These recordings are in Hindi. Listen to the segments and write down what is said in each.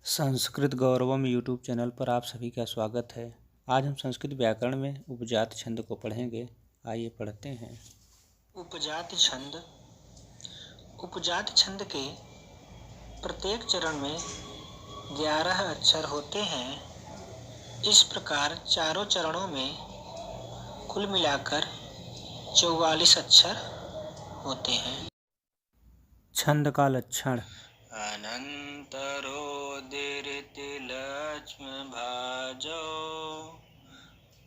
संस्कृत गौरवम यूट्यूब चैनल पर आप सभी का स्वागत है। आज हम संस्कृत व्याकरण में उपजाति छंद को पढ़ेंगे। आइए पढ़ते हैं। उपजाति छंद। उपजाति छंद के प्रत्येक चरण में 11 अक्षर होते हैं। इस प्रकार चारों चरणों में कुल मिलाकर 44 अक्षर होते हैं। छंद का लक्षण। अनन्तरोदीरिति लक्ष्म भाजो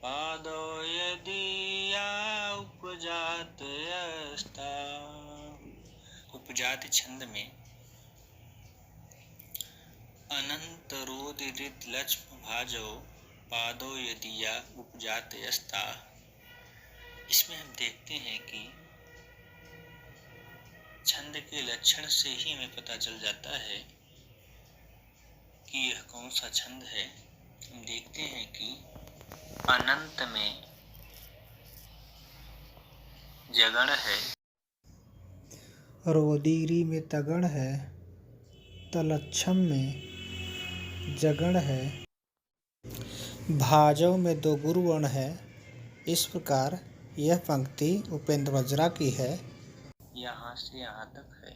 पादो यदीया उपजातयस्ता। उपजाति छंद में अनन्तरोदीरित लक्ष्म भाजो पादो यदीया उपजातयस्ता। इसमें हम देखते हैं कि छंद के लक्षण से ही हमें पता चल जाता है कि यह कौन सा छंद है। हम देखते हैं कि अनंत में जगण है, रोदीरी में तगण है, तलक्षम में जगण है, भाजव में दो गुरुवर्ण है। इस प्रकार यह पंक्ति उपेंद्र वज्रा की है। यहाँ से यहाँ तक है।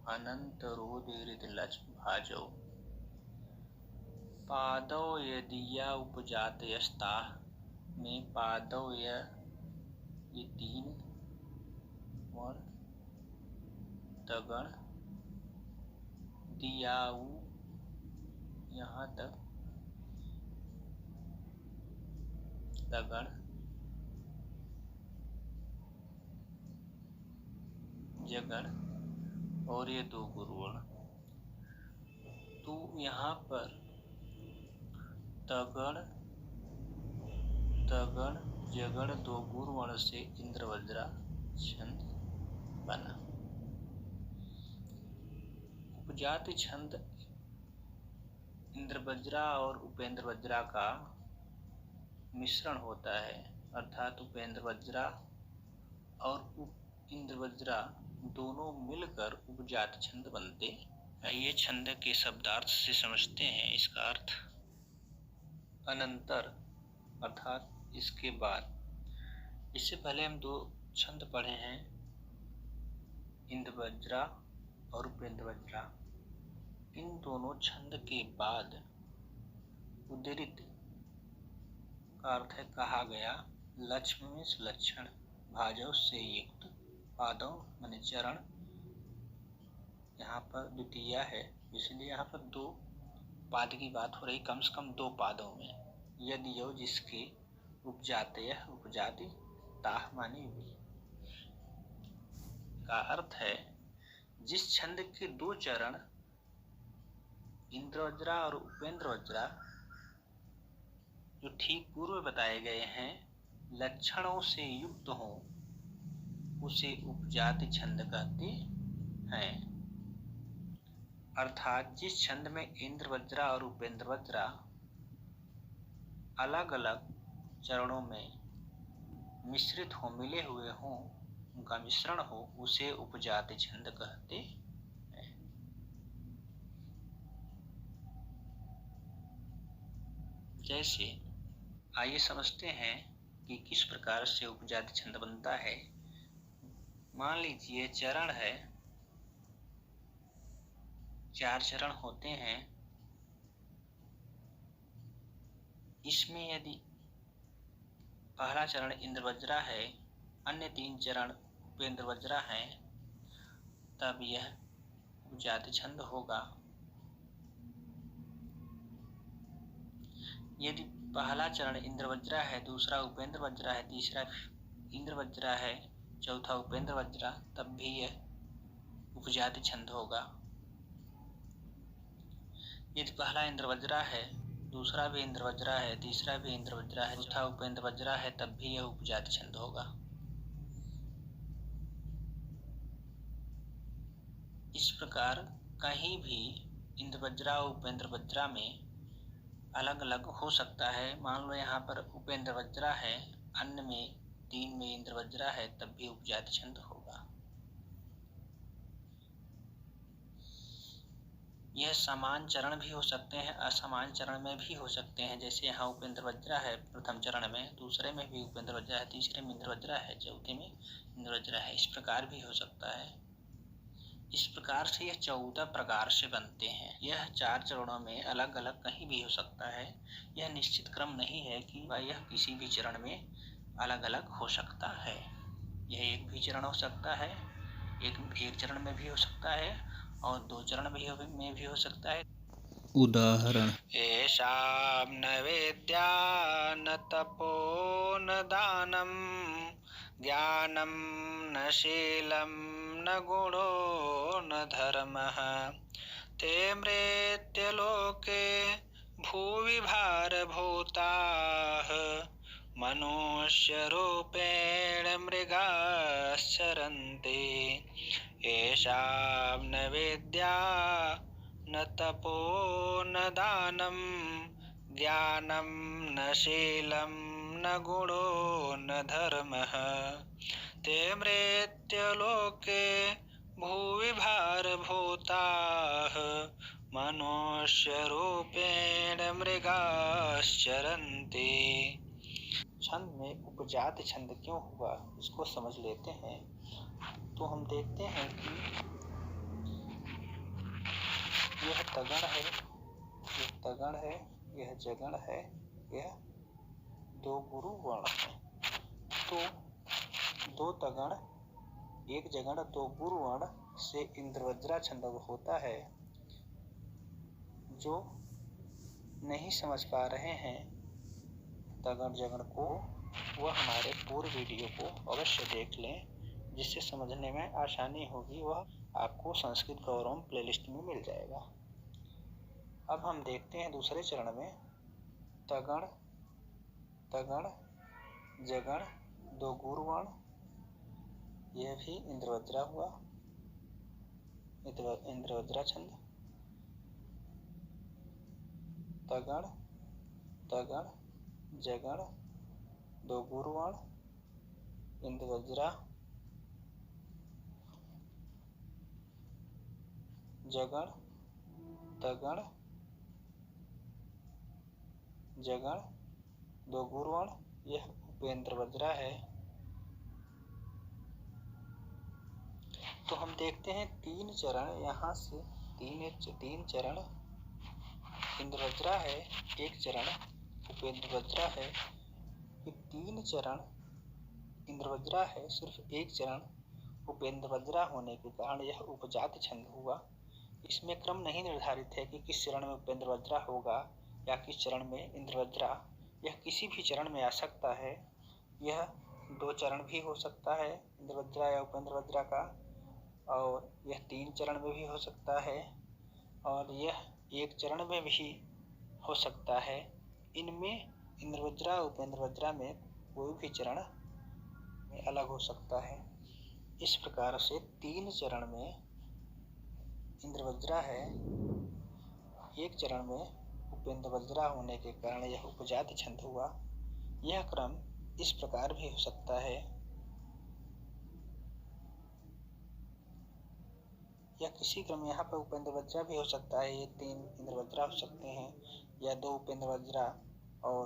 अनंत रोदीरित लक्ष्म भाजो पादौ यदीया उपजातयस्ता में पादौ ये 3 वर्ण, तगण दियाऊ यहाँ तक, तगण जगण और ये 2 गुरुवर्ण। तो यहाँ पर तगण जगण 2 गुरुवर्ण से इंद्रवज्रा छंद बना। उपजाति छंद इंद्रवज्रा और उपेंद्र वज्रा का मिश्रण होता है, अर्थात उपेंद्र वज्रा और इंद्रवज्रा दोनों मिलकर उपजाति छंद बनते हैं। ये छंद के शब्दार्थ से समझते हैं। इसका अर्थ अनंतर अर्थात इसके बाद। इससे पहले हम 2 छंद पढ़े हैं, इंद्रवज्रा और उपेंद्र वज्रा। इन दोनों छंद के बाद उदीरित का अर्थ है कहा गया, लक्ष्म में लक्षण, भाजव से युक्त, पादव माने चरण, यहाँ पर द्वितीय है इसलिए यहाँ पर 2 पाद की बात हो रही, कम से कम 2 पादों में। यदि यो जिसके उपजातय उपजाति ताह माने भी का अर्थ है जिस छंद के 2 चरण इंद्रवज्रा और उपेंद्र वज्रा जो ठीक पूर्व बताए गए हैं लक्षणों से युक्त हो उसे उपजाति छंद कहते हैं। अर्थात जिस छंद में इंद्रवज्रा और उपेंद्र वज्रा अलग अलग चरणों में मिश्रित हो, मिले हुए हों, उनका मिश्रण हो, उसे उपजाति छंद कहते हैं। जैसे आइए समझते हैं कि किस प्रकार से उपजाति छंद बनता है। मान लीजिए चरण है, 4 चरण होते हैं। इसमें यदि पहला चरण इंद्रवज्रा है, अन्य 3 चरण उपेंद्र वज्रा हैं, तब यह उपजाति छंद होगा। यदि पहला चरण इंद्रवज्रा है, दूसरा उपेंद्र वज्रा है, तीसरा इंद्रवज्रा है, चौथा उपेंद्र वज्रा, तब भी यह उपजाति छंद होगा। यदि पहला इंद्रवज्रा है, दूसरा भी इंद्रवज्रा है, तीसरा भी इंद्रवज्रा है, चौथा उपेंद्र वज्रा है, तब भी यह उपजाति छंद होगा। इस प्रकार कहीं भी इंद्रवज्रा और उपेंद्र वज्रा में अलग अलग हो सकता है। मान लो यहाँ पर उपेंद्र वज्रा है, अन्य में 3 में इंद्रवज्रा है, तब भी उपजाति छंद होगा। यह समान चरण भी हो सकते हैं, असमान चरण में भी हो सकते हैं। जैसे यहाँ उपेंद्र वज्रा है प्रथम चरण में, दूसरे में भी उपेंद्र वज्रा है, तीसरे में इंद्र वज्रा है, चौथे में इंद्र वज्रा है। इस प्रकार भी हो सकता है। इस प्रकार से यह 14 प्रकार से बनते हैं। यह 4 चरणों में अलग अलग कहीं भी हो सकता है। यह निश्चित क्रम नहीं है कि यह किसी भी चरण में अलग अलग हो सकता है। यह एक भी चरण हो सकता है, एक चरण में भी हो सकता है और 2 चरण में भी हो सकता है। उदाहरण येषां न वेद्या न तपो न दानं ज्ञानं न शीलं न गुणो न धर्मः ते मृत्युलोके भुवि भारभूताः मनुष्यरूपेण मृगाश्चरन्ति। येषां न वेद्या न तपो न दानं ज्ञानं न शीलं न गुणो न धर्मः ते मृत्युलोके भुवि भारभूताः मनुष्यरूपेण मृगाश्चरन्ति। छंद में उपजात छंद क्यों हुआ, इसको समझ लेते हैं। तो हम देखते हैं कि यह तगण है, यह तगण है, यह जगण है, यह 2 गुरु वर्ण है। तो 2 तगण 1 जगण 2 गुरु वर्ण से इंद्रवज्रा छंद होता है। जो नहीं समझ पा रहे हैं तगण जगण को, वह हमारे पूर्व वीडियो को अवश्य देख लें, जिससे समझने में आसानी होगी। वह आपको संस्कृत गौरव प्लेलिस्ट में मिल जाएगा। अब हम देखते हैं दूसरे चरण में तगण तगण जगण 2 गुरु वर्ण, यह भी इंद्रवज्रा हुआ, इंद्रवज्रा छंद। तगण तगण जगण 2 गुरु वर्ण, इंद्रवज्रा, जगण तगण जगण 2 गुरु वर्ण, यह उपेंद्र वज्रा है। तो हम देखते हैं 3 चरण, यहाँ से 3 चरण इंद्रवज्रा है, 1 चरण उपेंद्र वज्रा है। ये 3 चरण इंद्रवज्रा है, सिर्फ 1 चरण उपेंद्र वज्रा होने के कारण यह उपजात छंद हुआ। इसमें क्रम नहीं निर्धारित है कि किस चरण में उपेंद्र वज्रा होगा या किस चरण में इंद्रवज्रा। यह किसी भी चरण में आ सकता है। यह 2 चरण भी हो सकता है इंद्रवज्रा या उपेंद्र वज्रा का, और यह 3 चरण में भी हो सकता है, और यह 1 चरण में भी हो सकता है। इनमें इंद्रवज्रा उपेंद्र वज्रा में कोई भी चरण में अलग हो सकता है। इस प्रकार से 3 चरण में इंद्रवज्रा है, 1 चरण में उपेंद्र वज्रा होने के कारण यह उपजात छंद हुआ। यह क्रम इस प्रकार भी हो सकता है, या किसी क्रम यहाँ पर उपेंद्र वज्रा भी हो सकता है। ये 3 इंद्रवज्रा हो सकते हैं, या 2 उपेंद्र वज्रा और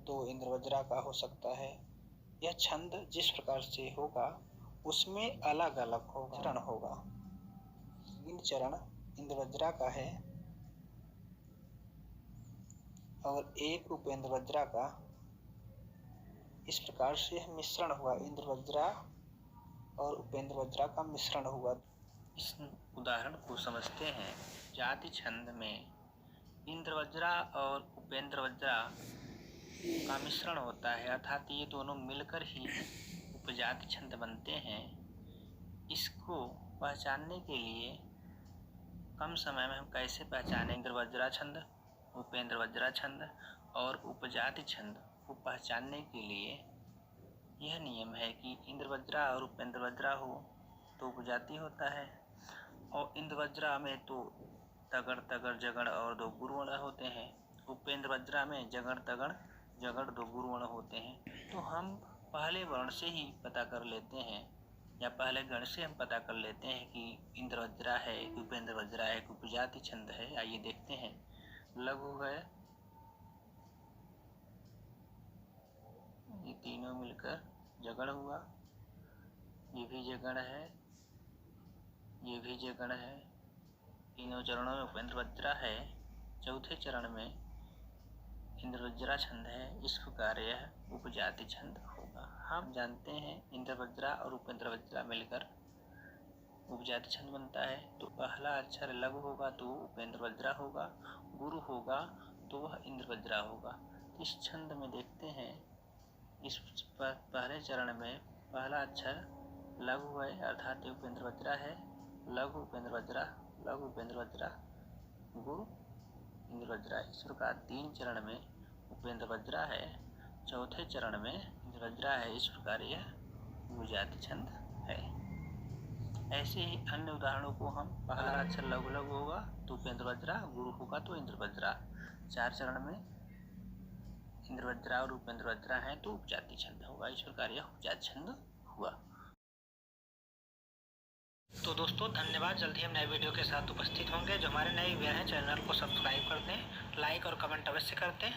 2 इंद्रवज्रा का हो सकता है। यह छंद जिस प्रकार से होगा उसमें अलग अलग होगा, चरण होगा। 3 चरण इंद्रवज्रा का है और 1 उपेंद्र वज्रा का। इस प्रकार से यह मिश्रण हुआ, इंद्रवज्रा और उपेंद्र वज्रा का मिश्रण हुआ। इस उदाहरण को समझते हैं। जाति छंद में इंद्रवज्रा और उपेंद्र वज्रा का मिश्रण होता है, अर्थात ये दोनों मिलकर ही उपजाति छंद बनते हैं। इसको पहचानने के लिए कम समय में हम कैसे पहचानें इंद्रवज्रा छंद, उपेंद्र वज्रा छंद और उपजाति छंद को पहचानने के लिए यह नियम है कि इंद्रवज्रा और उपेंद्र वज्रा हो तो उपजाति होता है, और इंद्रवज्रा में तो तगड़ तगड़ जगड़ और 2 गुरु वर्ण होते हैं। उपेंद्र वज्रा में जगड़ तगड़ जगड़ 2 गुरु वर्ण होते हैं। तो हम पहले वर्ण से ही पता कर लेते हैं, या पहले गण से हम पता कर लेते हैं कि इंद्रवज्रा है कि उपेंद्रवज्रा है कि उपजाति छंद है। आइए देखते हैं। लघु है, ये तीनों मिलकर जगण हुआ, ये भी जगण है, ये भी जगण है। तीनों चरणों में उपेंद्रवज्रा है, चौथे चरण में इंद्रवज्रा छंद है। इस प्रकार यह उपजाति छंद होगा। हम जानते हैं इंद्रवज्रा और उपेंद्रवज्रा मिलकर उपजाति छंद बनता है। तो पहला अक्षर लघु होगा तो उपेंद्रवज्रा होगा, गुरु होगा तो वह इंद्रवज्रा होगा। इस छंद में देखते हैं, इस पहले चरण में पहला अक्षर लघु है अर्थात उपेंद्रवज्रा है। लघु उपेंद्रवज्रा, लघु उपेंद्रवज्रा, गुरु इंद्रवज्रा। इस प्रकार 3 चरण में उपेंद्रवज्रा है, चौथे चरण में इंद्रवज्रा है। इस प्रकार यह उपजाति छंद है। ऐसे ही अन्य उदाहरणों को हम, पहला अक्षर लघु लघु होगा तो उपेंद्रवज्रा, गुरु होगा तो इंद्रवज्रा। 4 चरण में इंद्रवज्रा और उपेंद्रवज्रा है तो उपजाति छंद होगा। इस प्रकार यह उपजाति छंद हुआ। तो दोस्तों धन्यवाद। जल्दी हम नए वीडियो के साथ उपस्थित होंगे। जो हमारे नए व्यूअर हैं चैनल को सब्सक्राइब कर दें, लाइक और कमेंट अवश्य कर दें।